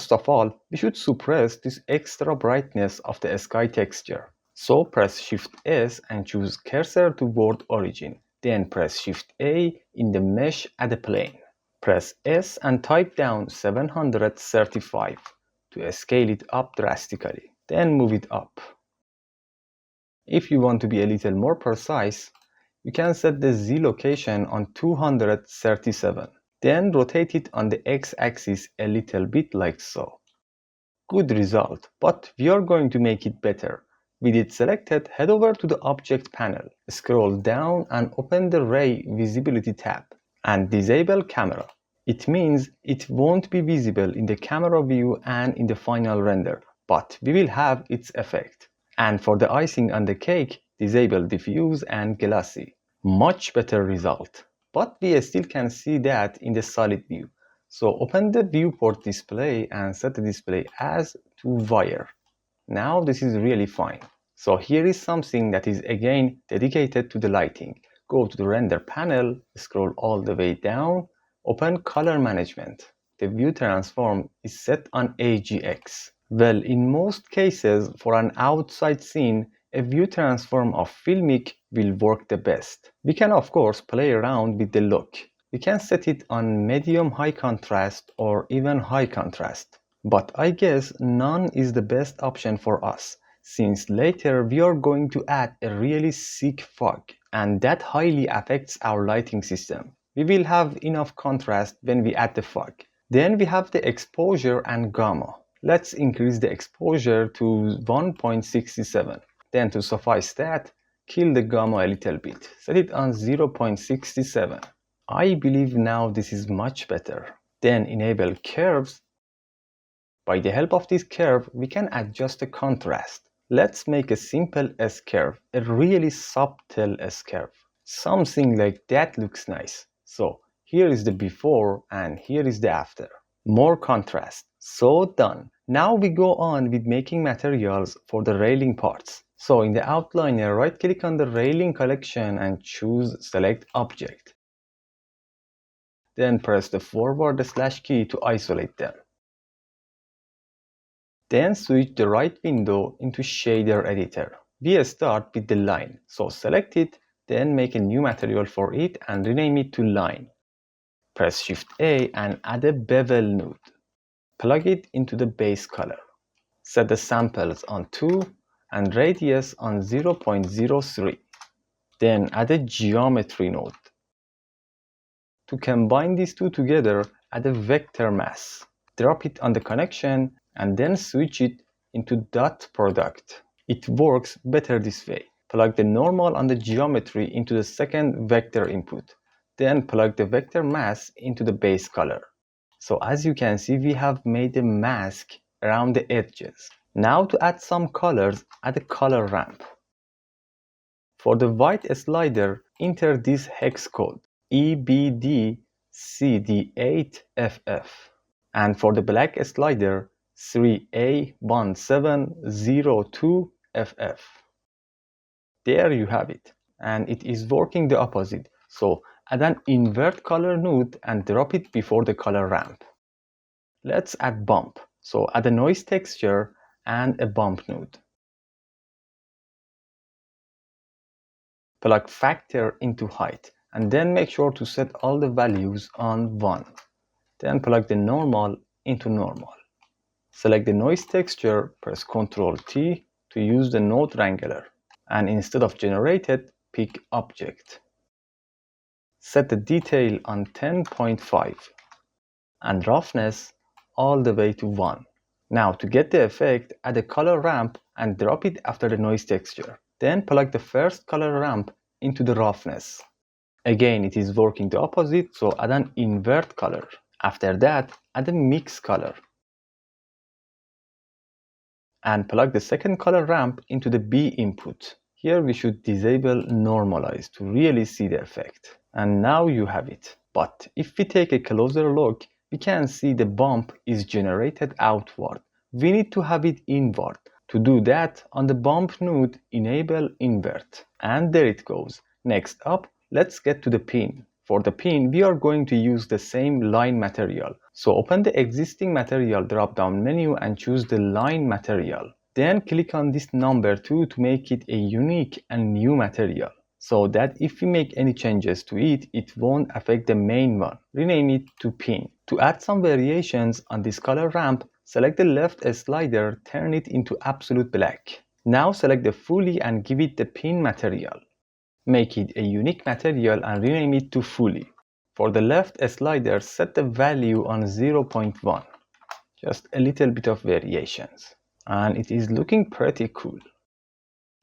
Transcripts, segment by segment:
First of all, we should suppress this extra brightness of the sky texture. So press Shift S and choose Cursor to World Origin. Then press Shift A in the Mesh Add a Plane. Press S and type down 735 to scale it up drastically. Then move it up. If you want to be a little more precise, you can set the Z location on 237. Then rotate it on the X-axis a little bit like so. Good result, but we are going to make it better. With it selected, head over to the Object panel, scroll down and open the Ray Visibility tab and disable Camera. It means it won't be visible in the camera view and in the final render, but we will have its effect. And for the icing on the cake, disable Diffuse and Glossy. Much better result. But we still can see that in the solid view. So open the viewport display and set the display as to wire. Now this is really fine. So here is something that is again dedicated to the lighting. Go to the render panel, scroll all the way down, open color management. The view transform is set on AGX. Well, in most cases for an outside scene, a view transform of Filmic will work the best. We can of course play around with the look. We can set it on medium high contrast or even high contrast. But I guess none is the best option for us, since later we are going to add a really sick fog, and that highly affects our lighting system. We will have enough contrast when we add the fog. Then we have the exposure and gamma. Let's increase the exposure to 1.67. Then to suffice that, kill the gamma a little bit. Set it on 0.67. I believe now this is much better. Then enable curves. By the help of this curve, we can adjust the contrast. Let's make a simple S-curve, a really subtle S-curve. Something like that looks nice. So here is the before and here is the after. More contrast. So done. Now we go on with making materials for the railing parts. So in the outliner, right click on the railing collection and choose Select Object. Then press the forward slash key to isolate them. Then switch the right window into Shader Editor. We start with the line. So select it, then make a new material for it and rename it to line. Press Shift A and add a bevel node. Plug it into the base color. Set the samples on 2 and radius on 0.03. Then add a geometry node. To combine these two together, add a vector mass. Drop it on the connection and then switch it into dot product. It works better this way. Plug the normal on the geometry into the second vector input. Then plug the vector mass into the base color. So as you can see, we have made a mask around the edges. Now to add some colors, add a color ramp. For the white slider, enter this hex code EBDCD8FF. And for the black slider, 3A1702FF. There you have it. And it is working the opposite. So add an invert color node and drop it before the color ramp. Let's add bump. So add a noise texture and a bump node. Plug factor into height and then make sure to set all the values on 1. Then plug the normal into normal. Select the noise texture, press Ctrl T to use the node wrangler. And instead of generated, pick object. Set the detail on 10.5 and roughness all the way to 1. Now to get the effect, add a color ramp and drop it after the noise texture. Then plug the first color ramp into the roughness. Again, it is working the opposite, so add an invert color. After that, add a mix color. And plug the second color ramp into the B input. Here we should disable normalize to really see the effect. And now you have it. But if we take a closer look, we can see the bump is generated outward. We need to have it inward. To do that, on the bump node, enable invert. And there it goes. Next up, let's get to the pin. For the pin, we are going to use the same line material. So open the existing material drop-down menu and choose the line material. Then click on this number 2 to make it a unique and new material, so that if we make any changes to it, it won't affect the main one. Rename it to pin. To add some variations on this color ramp, select the left slider, turn it into absolute black. Now select the fully and give it the pin material. Make it a unique material and rename it to fully. For the left slider, set the value on 0.1. Just a little bit of variations. And it is looking pretty cool.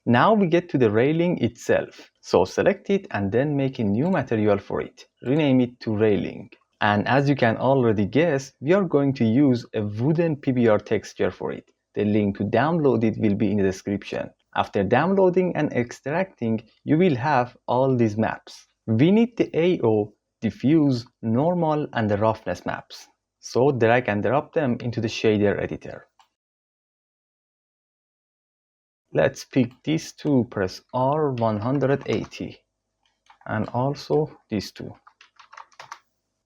Now we get to the railing itself. So select it and then make a new material for it. Rename it to railing. And as you can already guess, we are going to use a wooden PBR texture for it. The link to download it will be in the description. After downloading and extracting, you will have all these maps. We need the AO, diffuse, normal, and the roughness maps. So drag and drop them into the shader editor. Let's pick these two, press R180, and also these two.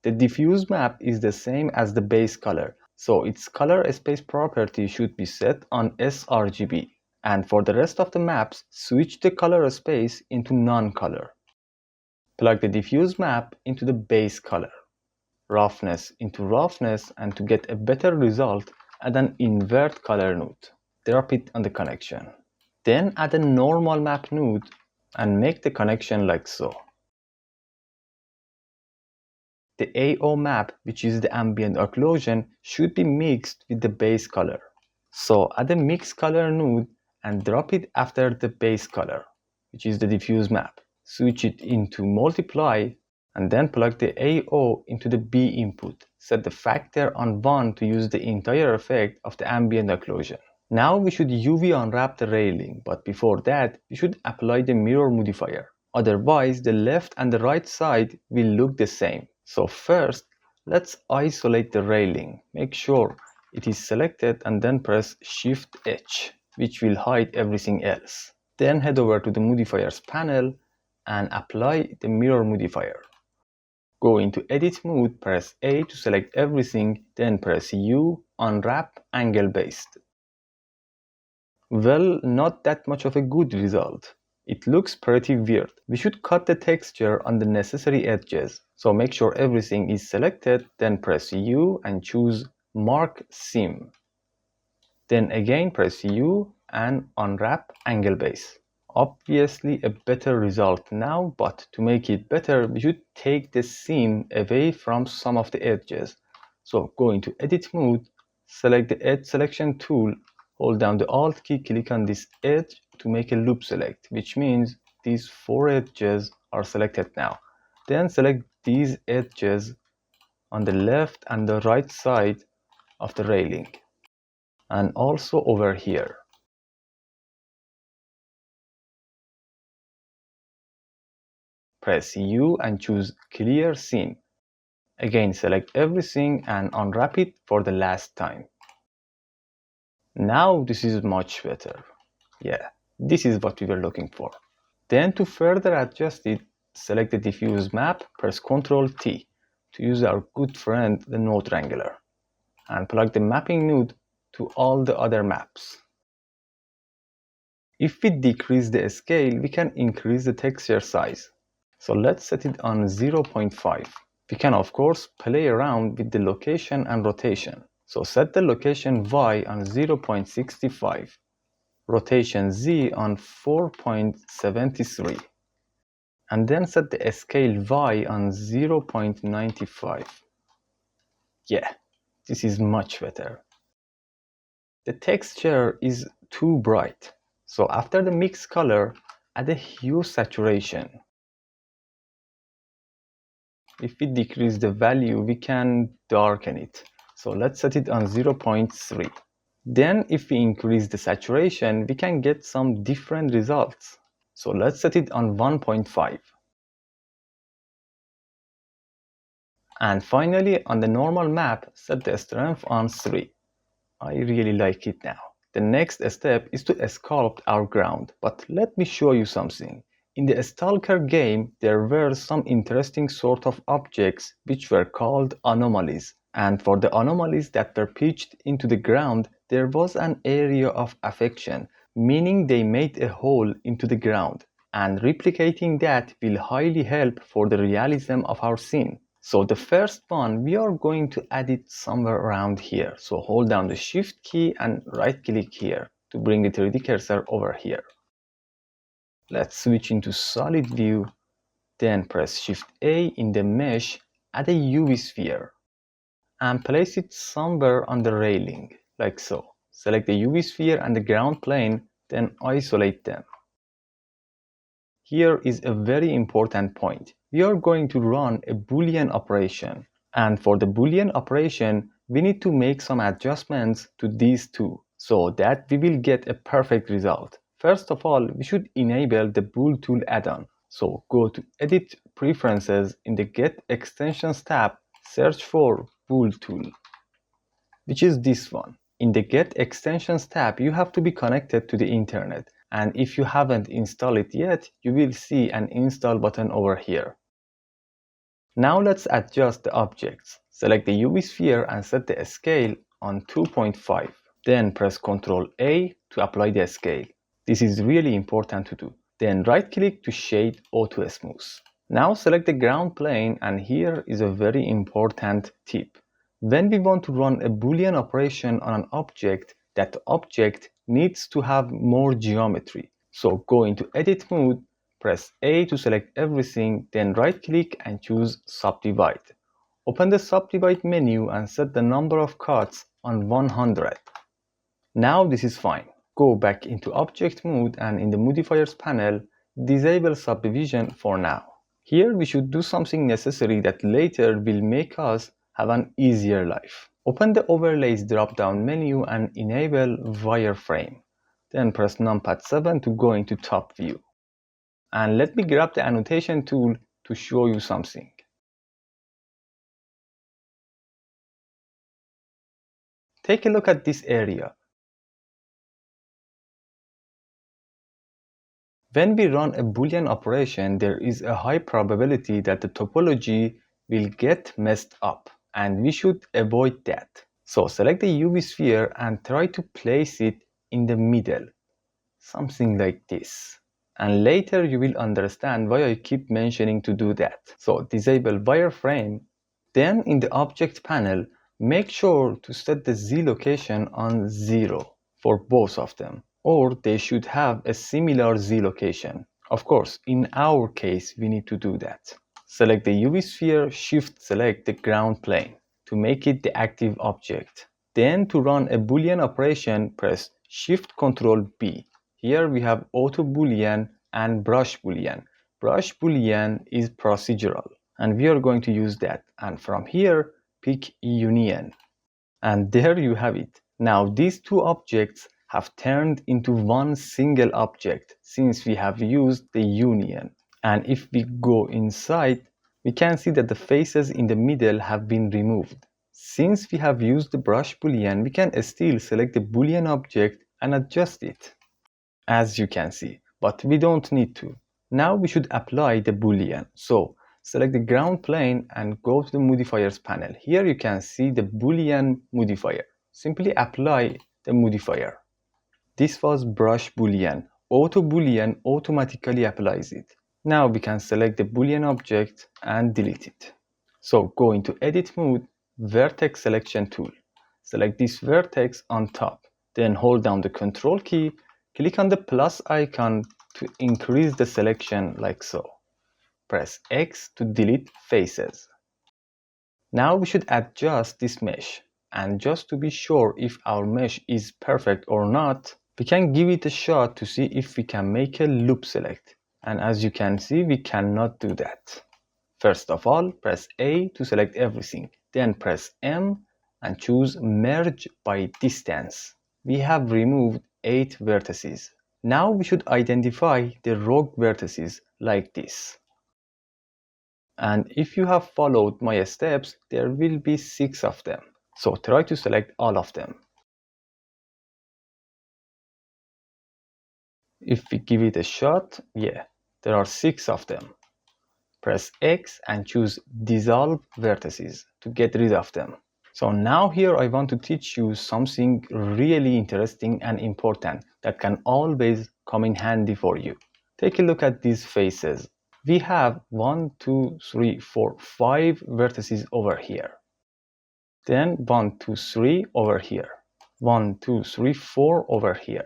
The diffuse map is the same as the base color, so its color space property should be set on sRGB. And for the rest of the maps, switch the color space into non-color. Plug the diffuse map into the base color, roughness into roughness, and to get a better result, add an invert color node. Drop it on the connection. Then add a normal map node and make the connection like so. The AO map, which is the ambient occlusion, should be mixed with the base color. So add a mix color node and drop it after the base color, which is the diffuse map. Switch it into multiply and then plug the AO into the B input. Set the factor on 1 to use the entire effect of the ambient occlusion. Now we should UV unwrap the railing, but before that, we should apply the mirror modifier. Otherwise, the left and the right side will look the same. So first, let's isolate the railing. Make sure it is selected and then press Shift H, which will hide everything else. Then head over to the modifiers panel and apply the mirror modifier. Go into edit mode, press A to select everything, then press U, unwrap angle based. Well, not that much of a good result. It looks pretty weird. We should cut the texture on the necessary edges. So make sure everything is selected, then press U and choose Mark Seam. Then again press U and unwrap angle base. Obviously a better result now, but to make it better, we should take the seam away from some of the edges. So go into edit mode, select the edge selection tool, hold down the Alt key, click on this edge to make a loop select, which means these 4 edges are selected now. Then select these edges on the left and the right side of the railing, and also over here. Press U and choose Clear Seam. Again, select everything and unwrap it for the last time. Now this is much better. Yeah, this is what we were looking for. Then to further adjust it, select the diffuse map, press Ctrl T to use our good friend the node wrangler, and plug the mapping node to all the other maps. If we decrease the scale, we can increase the texture size. So let's set it on 0.5. We can of course play around with the location and rotation. So set the location Y on 0.65, rotation Z on 4.73, and then set the scale Y on 0.95. Yeah, this is much better. The texture is too bright. So after the mix color, add a hue saturation. If we decrease the value, we can darken it. So let's set it on 0.3. Then if we increase the saturation, we can get some different results. So let's set it on 1.5. And finally, on the normal map, set the strength on 3. I really like it now. The next step is to sculpt our ground, but let me show you something. In the S.T.A.L.K.E.R game, there were some interesting sort of objects which were called anomalies. And for the anomalies that were pitched into the ground, there was an area of affection, meaning they made a hole into the ground. And replicating that will highly help for the realism of our scene. So the first one, we are going to add it somewhere around here. So hold down the Shift key and right click here to bring the 3D cursor over here. Let's switch into solid view, then press Shift A in the mesh, add a UV sphere and place it somewhere on the railing, like so. Select the UV sphere and the ground plane, then isolate them. Here is a very important point. We are going to run a Boolean operation. And for the Boolean operation, we need to make some adjustments to these two so that we will get a perfect result. First of all, we should enable the Bool tool add-on. So go to Edit Preferences in the Get Extensions tab, search for Bool tool, which is this one. In the Get Extensions tab, you have to be connected to the internet. And if you haven't installed it yet, you will see an install button over here. Now let's adjust the objects. Select the UV sphere and set the scale on 2.5. Then press Ctrl A to apply the scale. This is really important to do. Then right click to shade Auto Smooth. Now select the ground plane, and here is a very important tip. When we want to run a Boolean operation on an object, that object needs to have more geometry. So go into edit mode, press A to select everything, then right click and choose subdivide. Open the subdivide menu and set the number of cuts on 100. Now this is fine. Go back into object mode and in the modifiers panel, disable subdivision for now. Here we should do something necessary that later will make us have an easier life. Open the overlays drop-down menu and enable wireframe. Then press numpad 7 to go into top view. And let me grab the annotation tool to show you something. Take a look at this area. When we run a Boolean operation, there is a high probability that the topology will get messed up, and we should avoid that. So select the UV sphere and try to place it in the middle, something like this. And later you will understand why I keep mentioning to do that. So disable wireframe. Then in the object panel, make sure to set the Z location on 0 for both of them, or they should have a similar Z location. Of course, in our case, we need to do that. Select the UV sphere, shift select the ground plane to make it the active object. Then to run a Boolean operation, press Shift Ctrl B. Here we have Auto Boolean and Brush Boolean. Brush Boolean is procedural, and we are going to use that. And from here, pick Union. And there you have it. Now these two objects have turned into one single object since we have used the union. And if we go inside, we can see that the faces in the middle have been removed. Since we have used the brush boolean, we can still select the boolean object and adjust it, as you can see, but we don't need to. Now we should apply the boolean. So select the ground plane and go to the modifiers panel. Here you can see the boolean modifier. Simply apply the modifier. This was brush boolean. Auto boolean automatically applies it. Now we can select the boolean object and delete it. So go into edit mode, vertex selection tool. Select this vertex on top. Then hold down the control key, click on the plus icon to increase the selection like so. Press X to delete faces. Now we should adjust this mesh. And just to be sure if our mesh is perfect or not, we can give it a shot to see if we can make a loop select. And as you can see, we cannot do that. First of all, press A to select everything. Then press M and choose Merge by Distance. We have removed 8 vertices. Now we should identify the rogue vertices like this. And if you have followed my steps, there will be 6 of them. So try to select all of them. If we give it a shot, yeah, There are 6 of them. Press X and choose Dissolve Vertices to get rid of them. So now here I want to teach you something really interesting and important that can always come in handy for you. Take a look at these faces. We have 1, 2, 3, 4, 5 vertices over here. Then 1, 2, 3 over here. 1, 2, 3, 4 over here.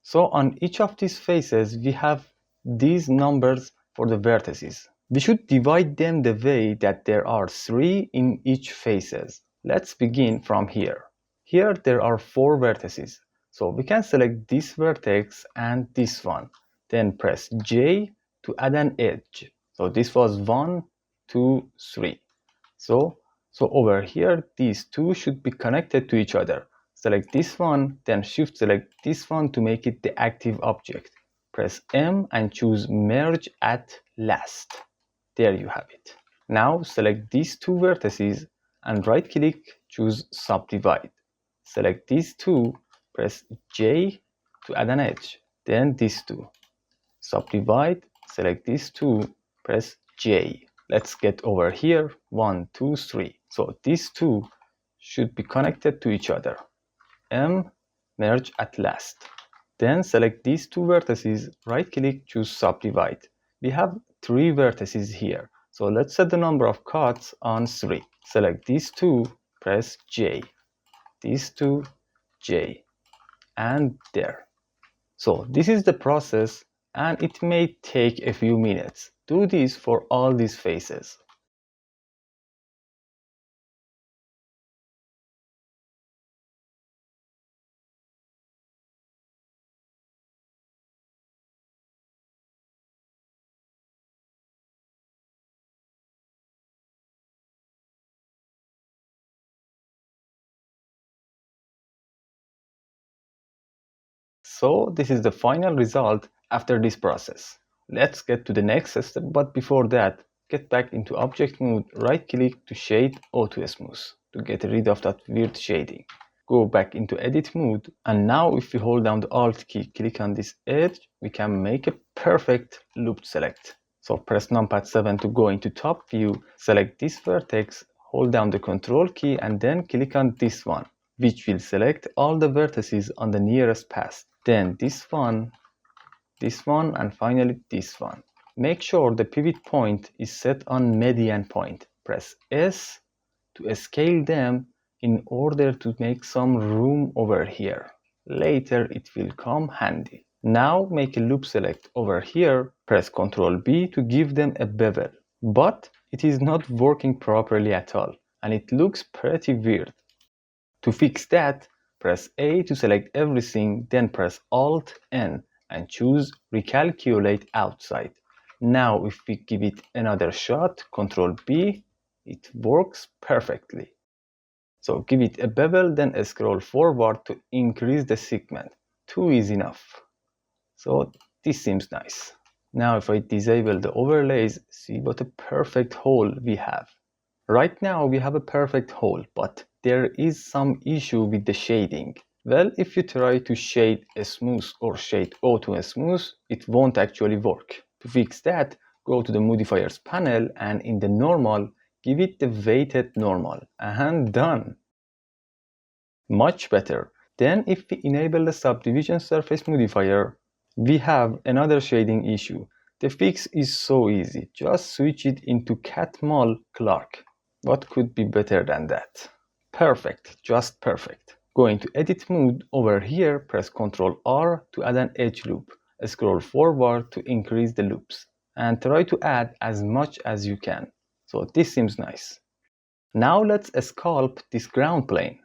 So on each of these faces, we have these numbers for the vertices. We should divide them the way that there are 3 in each faces. Let's begin from here. Here there are 4 vertices. So we can select this vertex and this one. Then press J to add an edge. So this was 1, 2, 3. So over here, these two should be connected to each other. Select this one, then shift select this one to make it the active object. Press M and choose Merge at Last. There you have it. Now select these two vertices and right click, choose Subdivide. Select these two, press J to add an edge. Then these two. Subdivide, select these two, press J. Let's get over here, 1, 2, 3. So these two should be connected to each other. M, merge at last. Then select these two vertices, right click, choose subdivide. We have 3 vertices here. So let's set the number of cuts on 3. Select these two, press J. These two, J. And there. So this is the process and it may take a few minutes. Do this for all these faces. So this is the final result after this process. Let's get to the next step, but before that, get back into object mode, right click to shade auto smooth to get rid of that weird shading. Go back into edit mode, and now if we hold down the alt key, click on this edge, we can make a perfect looped select. So press numpad 7 to go into top view, select this vertex, hold down the control key and then click on this one, which will select all the vertices on the nearest path. Then this one, and finally this one. Make sure the pivot point is set on median point. Press S to scale them in order to make some room over here. Later it will come handy. Now make a loop select over here, press Ctrl B to give them a bevel. But it is not working properly at all and it looks pretty weird. To fix that, press A to select everything, then press Alt N and choose Recalculate Outside. Now if we give it another shot, Ctrl B, it works perfectly. So give it a bevel, then scroll forward to increase the segment. 2 is enough. So this seems nice. Now if I disable the overlays, see what a perfect hole we have. Right now we have a perfect hole, but there is some issue with the shading. Well, if you try to shade a smooth or shade auto smooth, it won't actually work. To fix that, go to the modifiers panel and in the normal, give it the weighted normal and done. Much better. Then if we enable the subdivision surface modifier, we have another shading issue. The fix is so easy. Just switch it into S.T.A.L.K.E.R. What could be better than that? Perfect, just perfect. Go into edit mode over here, press Ctrl R to add an edge loop. Scroll forward to increase the loops and try to add as much as you can. So this seems nice. Now let's sculpt this ground plane.